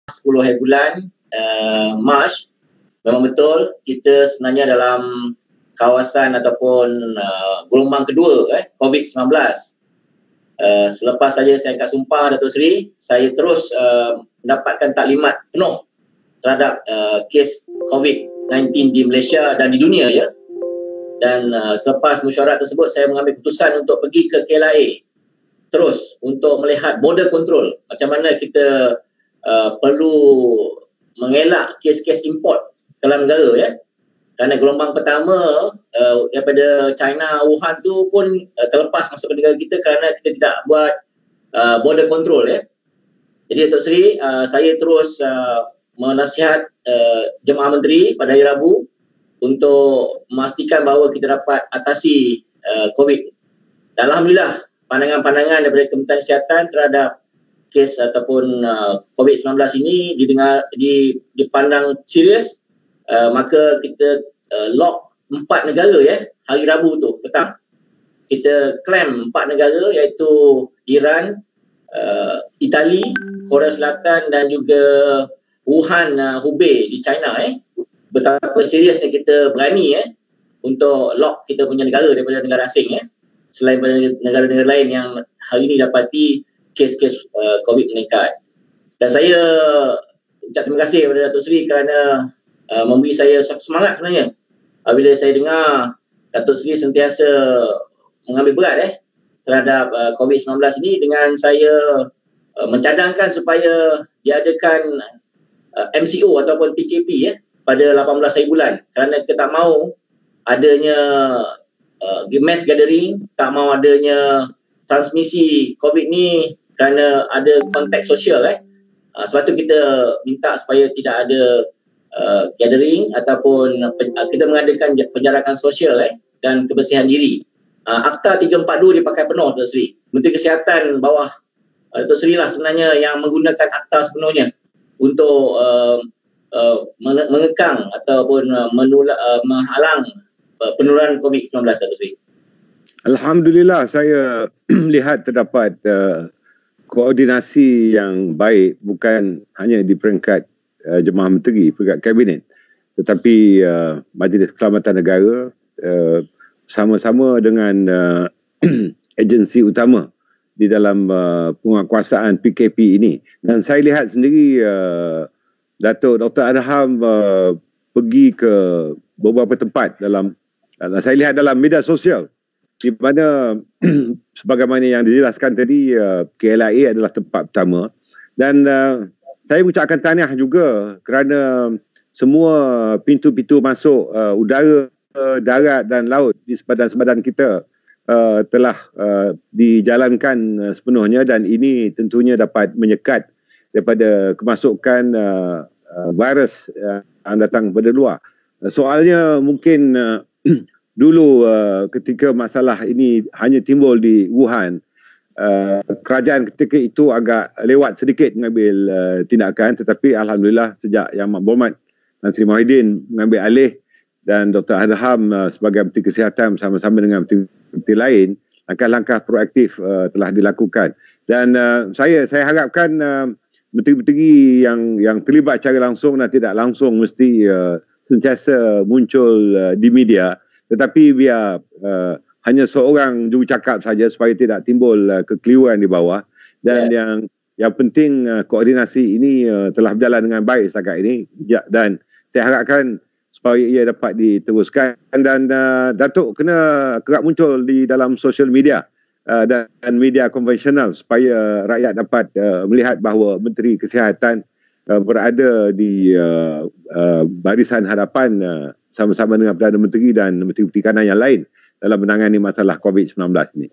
10 hari bulan Mac, memang betul kita sebenarnya dalam kawasan ataupun gelombang kedua COVID-19. Selepas saja saya angkat sumpah Datuk Seri, saya terus mendapatkan taklimat penuh terhadap kes COVID-19 di Malaysia dan di dunia ya. Dan selepas mesyuarat tersebut, saya mengambil keputusan untuk pergi ke KLIA terus untuk melihat border control, macam mana kita perlu mengelak kes-kes import ke dalam negara ya. Kerana gelombang pertama daripada China, Wuhan tu pun terlepas masuk ke negara kita kerana kita tidak buat border control ya. Jadi Datuk Seri, saya terus menasihat Jemaah Menteri pada hari Rabu untuk memastikan bahawa kita dapat atasi COVID. Dan Alhamdulillah, pandangan-pandangan daripada Kementerian Kesihatan terhadap kes ataupun COVID-19 ini dipandang serius. Maka kita lock 4 negara ya, hari Rabu tu petang. Kita claim 4 negara iaitu Iran, Itali, Korea Selatan dan juga Wuhan, Hubei di China Betapa seriusnya kita berani untuk lock kita punya negara daripada negara asing selain pada negara-negara lain yang hari ini dapati kes-kes COVID meningkat. Dan saya ucap terima kasih kepada Datuk Seri kerana memberi saya semangat sebenarnya bila saya dengar Datuk Seri sentiasa mengambil berat terhadap COVID-19 ini dengan saya mencadangkan supaya diadakan MCO ataupun PKP pada 18 hari bulan kerana kita tak mahu adanya mass gathering, tak mahu adanya transmisi COVID ni kerana ada konteks sosial sebab tu kita minta supaya tidak ada gathering ataupun kita mengadakan penjarakan sosial dan kebersihan diri. Akta 342 dipakai penuh Datuk Seri. Menteri Kesihatan bawah Datuk Seri lah sebenarnya yang menggunakan akta sepenuhnya untuk mengekang ataupun menghalang penularan COVID-19 Datuk Seri. Alhamdulillah, saya lihat terdapat koordinasi yang baik bukan hanya di peringkat Jemaah Menteri, peringkat Kabinet, tetapi Majlis Keselamatan Negara sama-sama dengan agensi utama di dalam penguatkuasaan PKP ini. Dan saya lihat sendiri Datuk Dr. Adham pergi ke beberapa tempat saya lihat dalam media sosial di mana sebagaimana yang dijelaskan tadi, KLIA adalah tempat pertama. Dan saya mengucapkan tahniah juga kerana semua pintu-pintu masuk udara, darat dan laut di sepadan-sepadan kita telah dijalankan sepenuhnya, dan ini tentunya dapat menyekat daripada kemasukan virus yang datang dari luar. Soalnya mungkin dulu ketika masalah ini hanya timbul di Wuhan, kerajaan ketika itu agak lewat sedikit mengambil tindakan, tetapi Alhamdulillah sejak Yang Berhormat Tan Sri Muhyiddin mengambil alih dan Dr. Adham sebagai Menteri Kesihatan bersama-sama dengan menteri lain, langkah-langkah proaktif telah dilakukan. Dan saya harapkan menteri-menteri yang terlibat secara langsung dan tidak langsung mesti sentiasa muncul di media, tetapi biar hanya seorang jurucakap saja supaya tidak timbul kekeliruan di bawah. Dan yang penting koordinasi ini telah berjalan dengan baik setakat ini, dan saya harapkan supaya ia dapat diteruskan. Dan Datuk kena kerap muncul di dalam social media dan media konvensional supaya rakyat dapat melihat bahawa Menteri Kesihatan berada di barisan hadapan sama-sama dengan Perdana Menteri dan Menteri Perikanan yang lain dalam menangani masalah COVID-19 ini.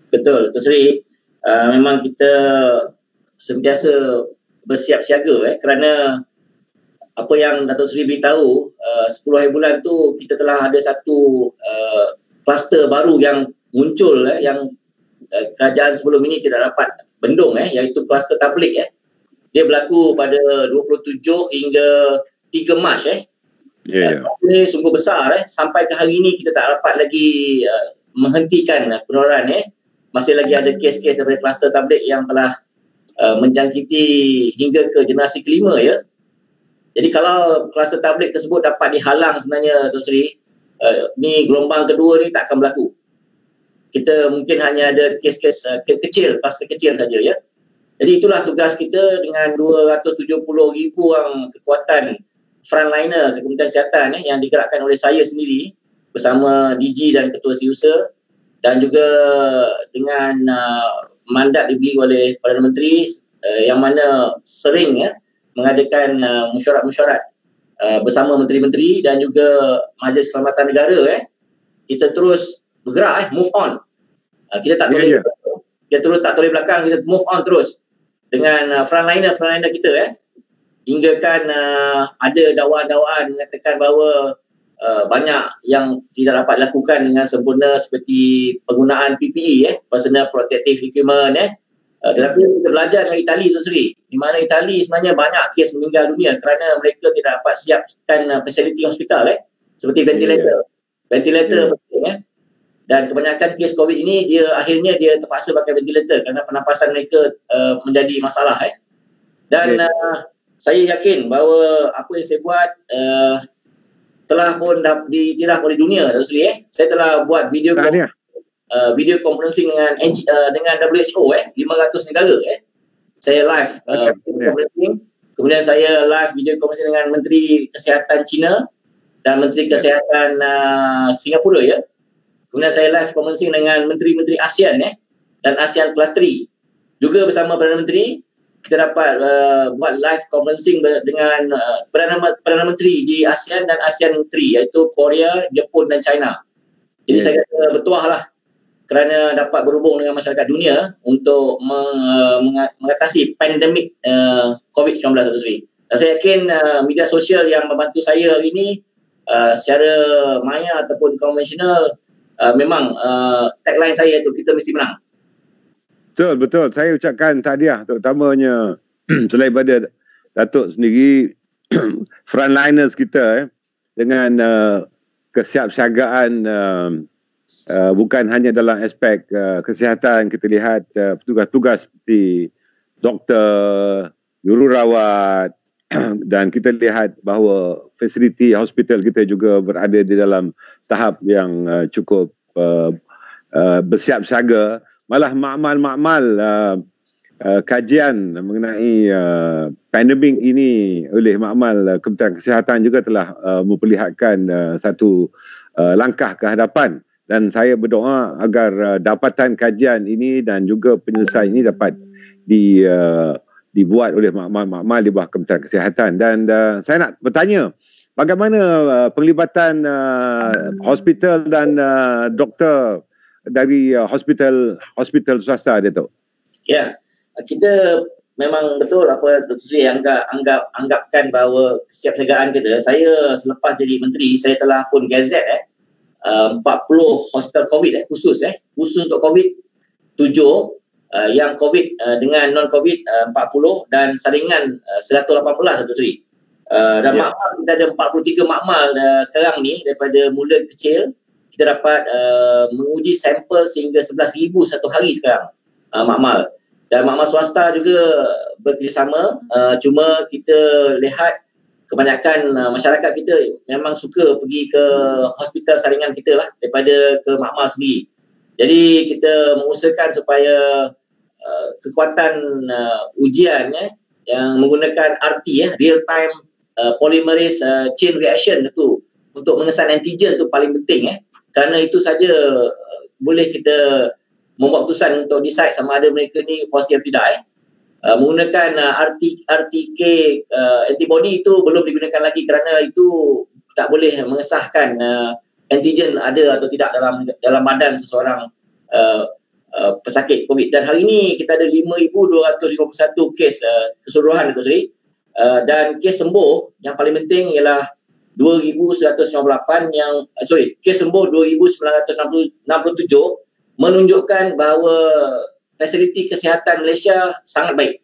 Betul, Datuk Seri. Memang kita sentiasa bersiap siaga kerana apa yang Datuk Seri beritahu, 10 hari bulan tu kita telah ada satu kluster baru yang muncul yang kerajaan sebelum ini tidak dapat bendung, iaitu kluster tablik. Dia berlaku pada 27 hingga 3 Mac. Ini sungguh besar. Sampai ke hari ini kita tak dapat lagi menghentikan penularan. Masih lagi ada kes-kes daripada kluster tablik yang telah menjangkiti hingga ke generasi kelima ya. Jadi kalau kluster tablik tersebut dapat dihalang sebenarnya Tuan Sri, ni gelombang kedua ni tak akan berlaku. Kita mungkin hanya ada kes-kes kecil, kluster kecil saja ya. Jadi itulah tugas kita dengan 270,000 orang kekuatan frontliner Kementerian Kesihatan yang digerakkan oleh saya sendiri bersama DG dan Ketua Setiausaha, dan juga dengan mandat diberi oleh Perdana Menteri yang mana sering mengadakan mesyuarat-mesyuarat bersama menteri-menteri dan juga Majlis Keselamatan Negara. Kita terus bergerak, move on. Kita tak boleh kita terus tak toleh belakang, kita move on terus dengan frontliner kita hinggakan ada dakwaan-dakwaan mengatakan bahawa banyak yang tidak dapat dilakukan dengan sempurna seperti penggunaan PPE, personal protective equipment. Tetapi kita belajar dari Itali Tuan Sri, di mana Itali sebenarnya banyak kes meninggal dunia kerana mereka tidak dapat siapkan fasiliti hospital seperti ventilator. Ventilator penting dan kebanyakan kes COVID ini akhirnya dia terpaksa pakai ventilator kerana pernafasan mereka menjadi masalah. Dan saya yakin bahawa apa yang saya buat telah pun diiktiraf oleh dunia Tuan Sri. Saya telah buat video conferencing dengan WHO 500 negara. Saya live conferencing. Kemudian saya live video conferencing dengan Menteri Kesihatan China dan Menteri Kesihatan Singapura ya. Kemudian saya live conferencing dengan menteri-menteri ASEAN dan ASEAN Plus 3. Juga bersama Perdana Menteri kita dapat buat live conferencing dengan Perdana Menteri di ASEAN dan ASEAN 3 iaitu Korea, Jepun dan China. Jadi saya rasa bertuah lah kerana dapat berhubung dengan masyarakat dunia untuk mengatasi pandemik COVID-19 itu sendiri. Dan saya yakin media sosial yang membantu saya hari ini secara maya ataupun konvensional memang tagline saya itu kita mesti menang. Betul. Saya ucapkan tahniah terutamanya selain pada Datuk sendiri frontliners kita dengan kesiapsiagaan bukan hanya dalam aspek kesihatan. Kita lihat petugas-petugas seperti doktor, jururawat dan kita lihat bahawa fasiliti hospital kita juga berada di dalam tahap yang cukup bersiap-siaga. Malah makmal kajian mengenai pandemik ini oleh makmal Kementerian Kesihatan juga telah memperlihatkan satu langkah ke hadapan, dan saya berdoa agar dapatan kajian ini dan juga penyelesaian ini dapat dibuat oleh makmal-makmal di bawah Kementerian Kesihatan. Dan saya nak bertanya, bagaimana penglibatan hospital dan doktor dari hospital swasta, Datuk? Ya, kita memang betul apa Dr. Sri anggapkan bahawa kesiapsiagaan kita. Saya selepas jadi menteri, saya telah pun gazet 40 hospital COVID khusus untuk COVID 7, yang COVID dengan non-COVID 40 dan saringan 118 Dr. Sri. Dan makmal kita ada 43 makmal sekarang ni. Daripada mula kecil kita dapat menguji sampel sehingga 11,000 satu hari sekarang makmal. Dan makmal swasta juga bekerjasama. Cuma kita lihat kebanyakan masyarakat kita memang suka pergi ke hospital saringan kita lah daripada ke makmal sendiri. Jadi kita mengusahakan supaya kekuatan ujian yang menggunakan RT real time polymerase chain reaction itu untuk mengesan antigen itu paling penting kerana itu saja boleh kita membuat keputusan untuk decide sama ada mereka ni positif atau tidak. Menggunakan RTK antibody itu belum digunakan lagi kerana itu tak boleh mengesahkan antigen ada atau tidak dalam badan seseorang pesakit COVID. Dan hari ini kita ada 5,251 kes keseluruhan Dr. Sri, dan kes sembuh yang paling penting ialah 2,198 kes sembuh 2,967 menunjukkan bahawa fasiliti kesihatan Malaysia sangat baik.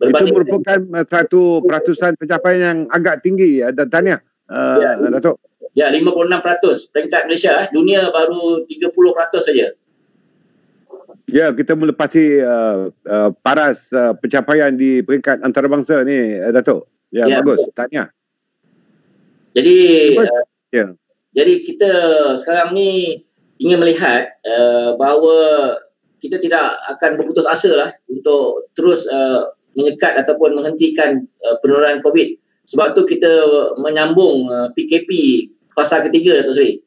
Itu merupakan satu peratusan pencapaian yang agak tinggi dan tahniah Datuk. Ya, 56% peringkat Malaysia. Dunia baru 30% saja. Ya, kita melepasi paras pencapaian di peringkat antarabangsa ni, Datuk. Ya, Ya, bagus. Tahniah. Jadi Ya. jadi kita sekarang ni ingin melihat bahawa kita tidak akan berputus asa lah untuk terus menyekat ataupun menghentikan penularan COVID. Sebab tu kita menyambung PKP fasa ketiga, Datuk Seri,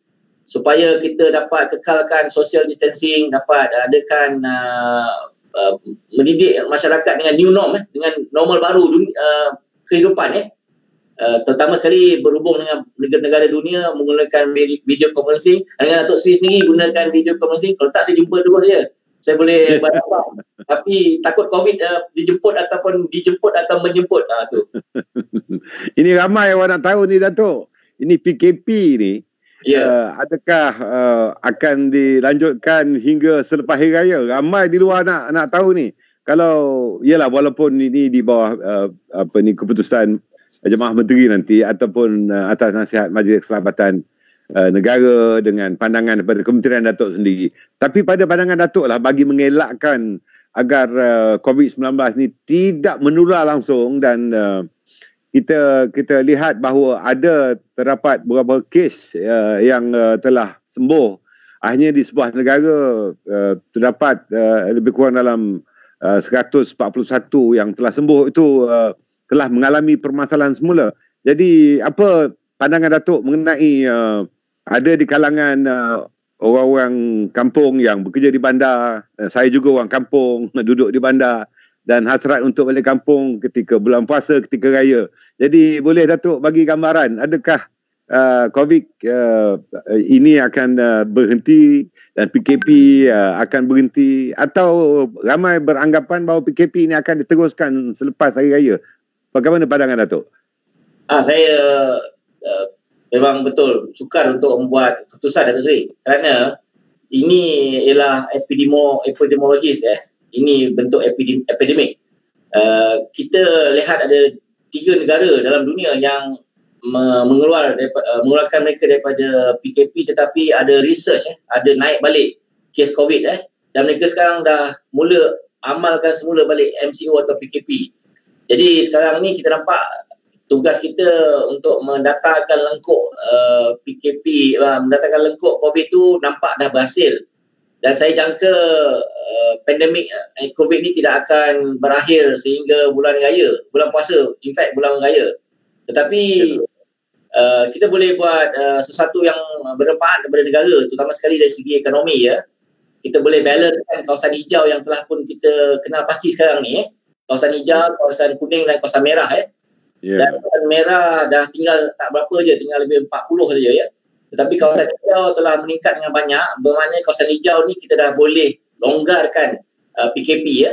supaya kita dapat kekalkan social distancing, dapat adakan mendidik masyarakat dengan new norm, dengan normal baru kehidupan. Terutama sekali berhubung dengan negara-negara dunia menggunakan video conferencing. Dengan Datuk Seri sendiri gunakan video conferencing. Kalau tak, saya jumpa terus je. Saya boleh berapa. Tapi takut COVID dijemput atau menjemput. Tu. Ini ramai orang nak tahu ni, Datuk. Ini PKP ni, adakah akan dilanjutkan hingga selepas Hari Raya? Ramai di luar nak tahu ni. Kalau, yalah, walaupun ini di bawah keputusan Jemaah Menteri nanti ataupun atas nasihat Majlis Keselamatan Negara dengan pandangan daripada Kementerian Datuk sendiri. Tapi pada pandangan Datuk lah, bagi mengelakkan agar COVID-19 ni tidak menular langsung dan kita lihat bahawa ada terdapat beberapa kes yang telah sembuh. Akhirnya di sebuah negara terdapat lebih kurang dalam 141 yang telah sembuh itu telah mengalami permasalahan semula. Jadi apa pandangan Datuk mengenai ada di kalangan orang-orang kampung yang bekerja di bandar, saya juga orang kampung duduk di bandar dan hasrat untuk balik kampung ketika bulan puasa, ketika raya. Jadi boleh Datuk bagi gambaran, adakah COVID ini akan berhenti dan PKP akan berhenti, atau ramai beranggapan bahawa PKP ini akan diteruskan selepas Hari Raya? Bagaimana pandangan Datuk? Saya memang betul sukar untuk membuat keputusan, Datuk Seri, kerana ini ialah epidemiologis. Ini bentuk epidemik. Kita lihat ada 3 negara dalam dunia yang mengeluarkan mereka daripada PKP, tetapi ada research, ada naik balik kes COVID, dan mereka sekarang dah mula amalkan semula balik MCO atau PKP. Jadi sekarang ni kita nampak tugas kita untuk mendatangkan lengkuk PKP, mendatangkan lengkuk COVID tu nampak dah berhasil. Dan saya jangka pandemik COVID ni tidak akan berakhir sehingga bulan raya, bulan puasa, in fact bulan raya. Tetapi kita boleh buat sesuatu yang bermanfaat kepada negara, terutama sekali dari segi ekonomi. Kita boleh balancekan kawasan hijau yang telah pun kita kenal pasti sekarang ni. Kawasan hijau, kawasan kuning dan kawasan merah. Dan kawasan merah dah tinggal tak berapa je, tinggal lebih 40 saja. Tetapi kawasan hijau telah meningkat dengan banyak. Bermakna kawasan hijau ni kita dah boleh longgarkan PKP.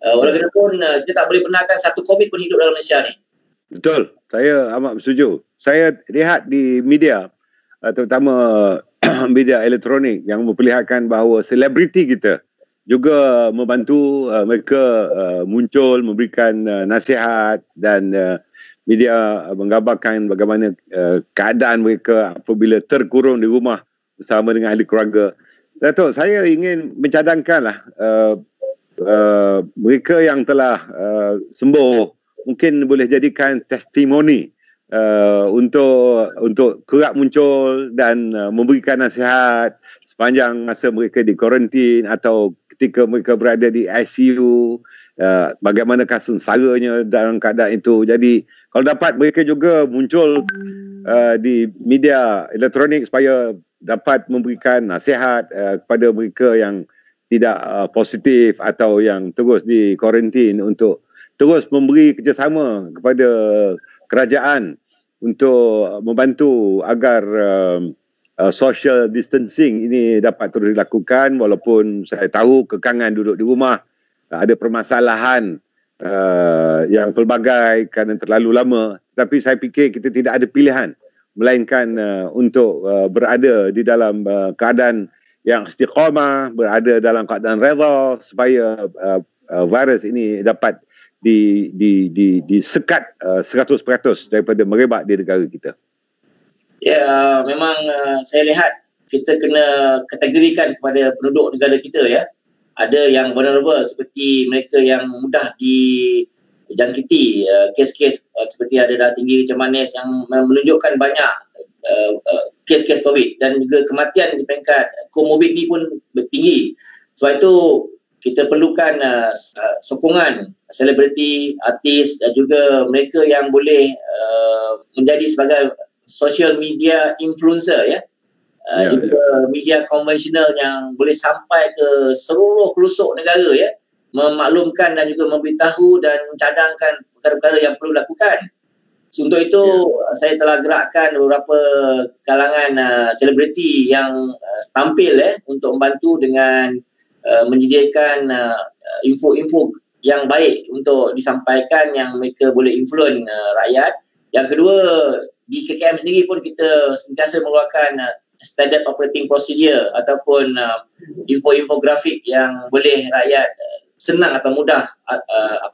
Walaupun kita tak boleh benarkan satu COVID pun hidup dalam Malaysia ni. Betul, saya amat bersetuju. Saya lihat di media, terutama media elektronik, yang memperlihatkan bahawa selebriti kita juga membantu mereka muncul, memberikan nasihat, dan media menggambarkan bagaimana keadaan mereka apabila terkurung di rumah bersama dengan ahli keluarga. Datuk, saya ingin mencadangkanlah mereka yang telah sembuh mungkin boleh jadikan testimoni untuk kerap muncul dan memberikan nasihat sepanjang masa mereka di kuarantin atau ketika mereka berada di ICU, bagaimanakah sengsaranya dalam keadaan itu. Jadi kalau dapat mereka juga muncul di media elektronik supaya dapat memberikan nasihat kepada mereka yang tidak positif atau yang terus di kuarantin, untuk terus memberi kerjasama kepada kerajaan untuk membantu agar social distancing ini dapat terus dilakukan. Walaupun saya tahu kekangan duduk di rumah, ada permasalahan yang pelbagai kerana terlalu lama, tapi saya fikir kita tidak ada pilihan melainkan untuk berada di dalam keadaan yang istiqamah, berada dalam keadaan redha supaya virus ini dapat disekat 100% daripada merebak di negara kita. Ya, memang saya lihat kita kena kategorikan kepada penduduk negara kita. ada yang vulnerable seperti mereka yang mudah dijangkiti, kes-kes seperti ada darah tinggi, kencing manis yang menunjukkan banyak kes-kes COVID dan juga kematian di peringkat komorbid ni pun tinggi. Sebab itu kita perlukan sokongan selebriti, artis dan juga mereka yang boleh menjadi sebagai social media influencer ya. Juga media konvensional yang boleh sampai ke seluruh pelosok negara ya, memaklumkan dan juga memberitahu dan mencadangkan perkara-perkara yang perlu dilakukan. So, untuk itu saya telah gerakkan beberapa kalangan selebriti yang tampil untuk membantu dengan menyediakan info-info yang baik untuk disampaikan yang mereka boleh influence rakyat. Yang kedua, di KKM sendiri pun kita sentiasa mengeluarkan standard operating procedure ataupun infografik yang boleh rakyat senang atau mudah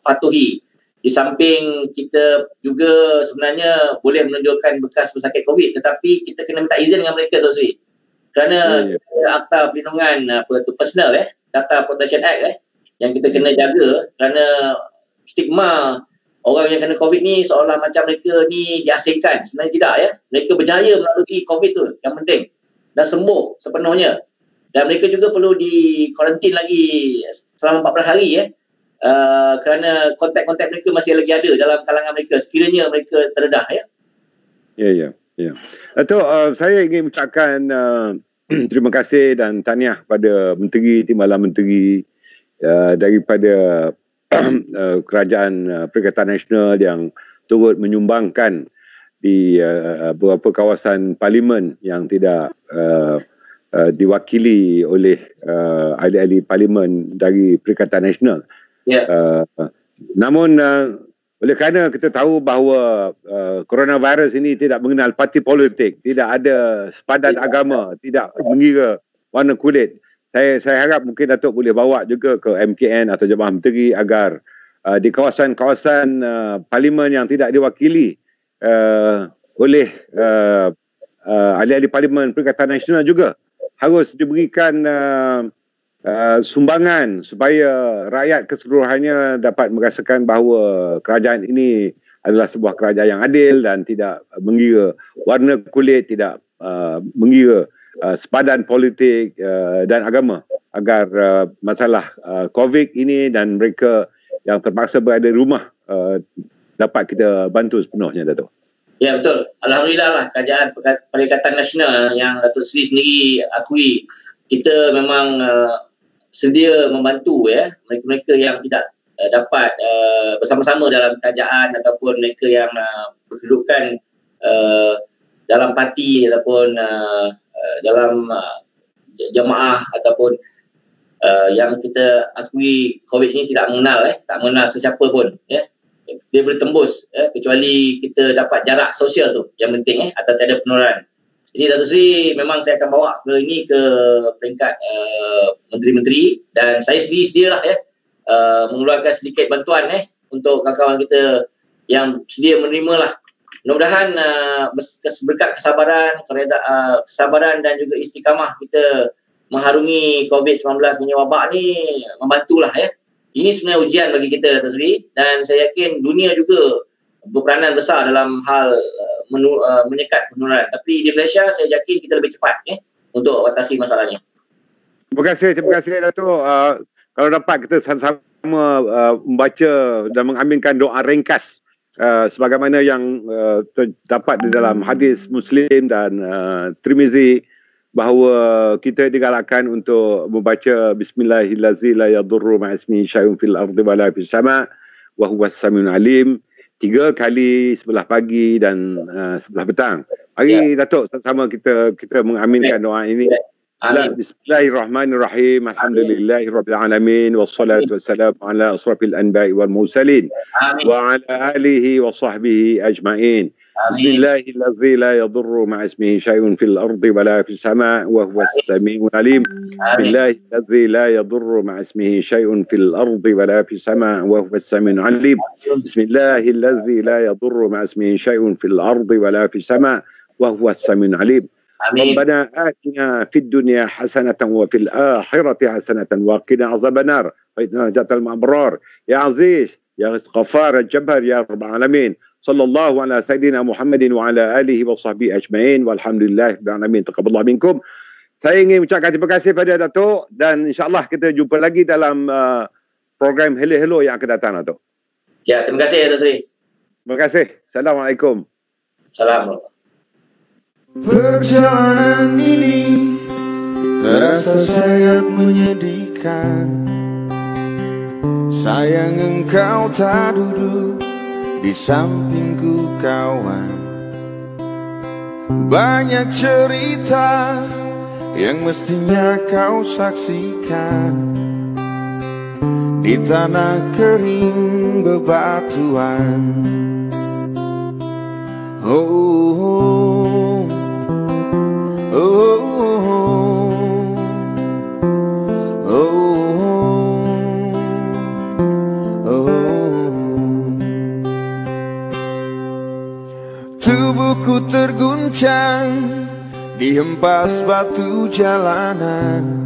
patuhi. Di samping kita juga sebenarnya boleh menunjukkan bekas pesakit COVID, tetapi kita kena minta izin dengan mereka tu Sri. Kerana Akta Perlindungan Personal Data Protection Act yang kita kena jaga, kerana stigma orang yang kena COVID ni seolah macam mereka ni diasingkan. Sebenarnya tidak ya. Mereka berjaya melalui COVID tu yang penting. Dan sembuh sepenuhnya. Dan mereka juga perlu di kuarantin lagi selama 14 hari kerana kontak-kontak mereka masih lagi ada dalam kalangan mereka sekiranya mereka terdedah ya. Ya. Datuk, saya ingin ucapkan terima kasih dan tahniah pada Menteri Timbalan Menteri daripada Kerajaan Perikatan Nasional yang turut menyumbangkan di beberapa kawasan parlimen yang tidak diwakili oleh ahli-ahli parlimen dari Perikatan Nasional. Namun oleh kerana kita tahu bahawa coronavirus ini tidak mengenal parti politik, tidak ada sepadan agama, tidak mengira warna kulit. Saya harap mungkin Datuk boleh bawa juga ke MKN atau Jabatan Menteri agar di kawasan-kawasan parlimen yang tidak diwakili oleh ahli-ahli parlimen Perikatan Nasional juga harus diberikan sumbangan supaya rakyat keseluruhannya dapat merasakan bahawa kerajaan ini adalah sebuah kerajaan yang adil dan tidak mengira warna kulit, tidak mengira sepadan politik dan agama, agar masalah COVID ini dan mereka yang terpaksa berada di rumah dapat kita bantu sepenuhnya, Datuk. Ya, betul. Alhamdulillah lah Kerajaan Perikatan Nasional yang Datuk Seri sendiri akui, kita memang sedia membantu mereka-mereka yang tidak dapat bersama-sama dalam kerajaan ataupun mereka yang berkedudukan dalam parti ataupun dalam jemaah ataupun yang kita akui COVID ini tidak mengenal sesiapa pun dia boleh tembus kecuali kita dapat jarak sosial tu yang penting atau tiada penularan. Jadi Datuk Seri memang saya akan bawa ke peringkat menteri-menteri dan saya sendiri sedialah mengeluarkan sedikit bantuan untuk kawan-kawan kita yang sedia menerima lah. Mudah-mudahan berkat kesabaran, kesabaran dan juga istiqamah kita mengharungi COVID-19 punya wabak ni membantulah Ini sebenarnya ujian bagi kita, Datuk Seri, dan saya yakin dunia juga berperanan besar dalam hal menyekat penularan. Tapi di Malaysia saya yakin kita lebih cepat untuk atasi masalahnya. Terima kasih Datuk. Kalau dapat kita sama-sama membaca dan mengambilkan doa ringkas sebagaimana yang terdapat di dalam hadis Muslim dan Tirmizi, bahawa kita digalakkan untuk membaca Bismillahirrahmanirrahim la yadurru ma'ismihi syai'un fil ardi wala fis sama' wa huwas samiul alim 3 kali sebelah pagi dan sebelah petang. Mari Datuk sama-sama kita mengaminkan doa ini. Bismillahirrahmanirrahim. Alhamdulillahirabbil alamin wassalatu wassalamu ala asrafil anbiya'i wal mursalin wa ala alihi wa sahbihi ajma'in. Bismillahirrahmanirrahim. La yadurru ma'ismihi syai'un fil ardi wala fis sama' wa huwas samiul alim. Bismillahirrahmanirrahim. La yadurru ma'ismihi syai'un fil ardi wala fis sama' wa huwas samiul alim. Bismillahirrahmanirrahim. La yadurru ma'ismihi syai'un fil ardi wala fis sama' wa huwas samiul alim. Amin. Rabbana atina fid dunya hasanatan wa fil akhirati hasanatan wa qina azaban nar. Fa inna jatal ma'brar. Ya Aziz, ya Ghaffar, ya Jabbar, ya Rabbal alamin. Sallallahu ala sayyidina Muhammadin wa ala alihi wa sahbihi ajma'in. Walhamdulillah rabbil alamin. Taqabbalallahu minkum. Saya ingin ucapkan terima kasih pada Datuk dan insya-Allah kita jumpa lagi dalam program Hello Hello yang akan datang, Datuk. Ya, terima kasih Datuk Seri. Terima kasih. Assalamualaikum. Salam. Perjalanan ini terasa sangat menyedihkan. Sayang engkau tak duduk di sampingku kawan. Banyak cerita yang mestinya kau saksikan di tanah kering bebatuan. Oh, oh, oh, oh, oh. Tubuhku terguncang dihempas batu jalanan.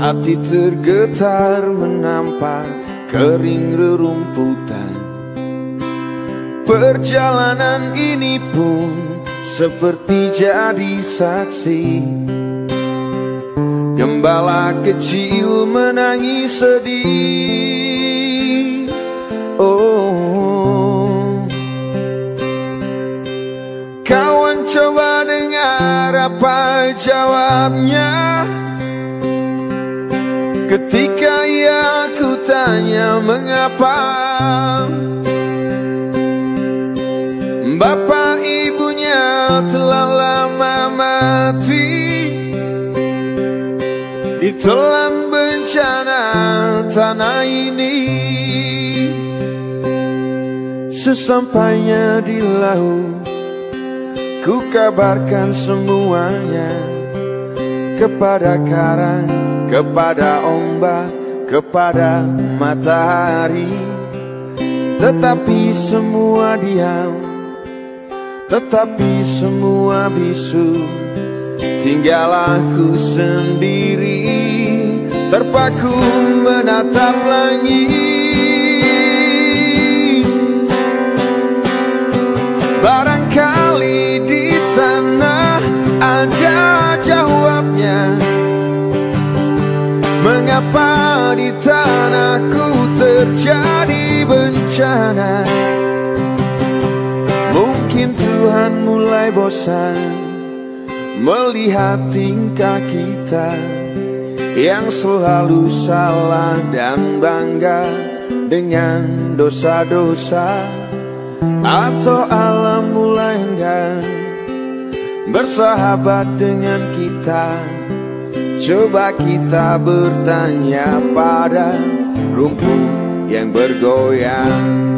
Hati tergetar menampak kering rerumputan. Perjalanan ini pun seperti jadi saksi. Gembala kecil menangis sedih. Oh, kawan coba dengar apa jawabnya ketika ia kutanya mengapa. Bapak ibunya telah lama mati ditelan bencana tanah ini. Sesampainya di laut, ku kabarkan semuanya kepada karang, kepada ombak, kepada matahari. Tetapi semua diam, tetapi semua bisu. Tinggal aku sendiri terpaku menatap langit. Barangkali di sana ada jawabnya. Mengapa di tanahku terjadi bencana? Mungkin Tuhan mulai bosan melihat tingkah kita yang selalu salah dan bangga dengan dosa-dosa. Atau alam mulai enggan bersahabat dengan kita. Coba kita bertanya pada rumput yang bergoyang.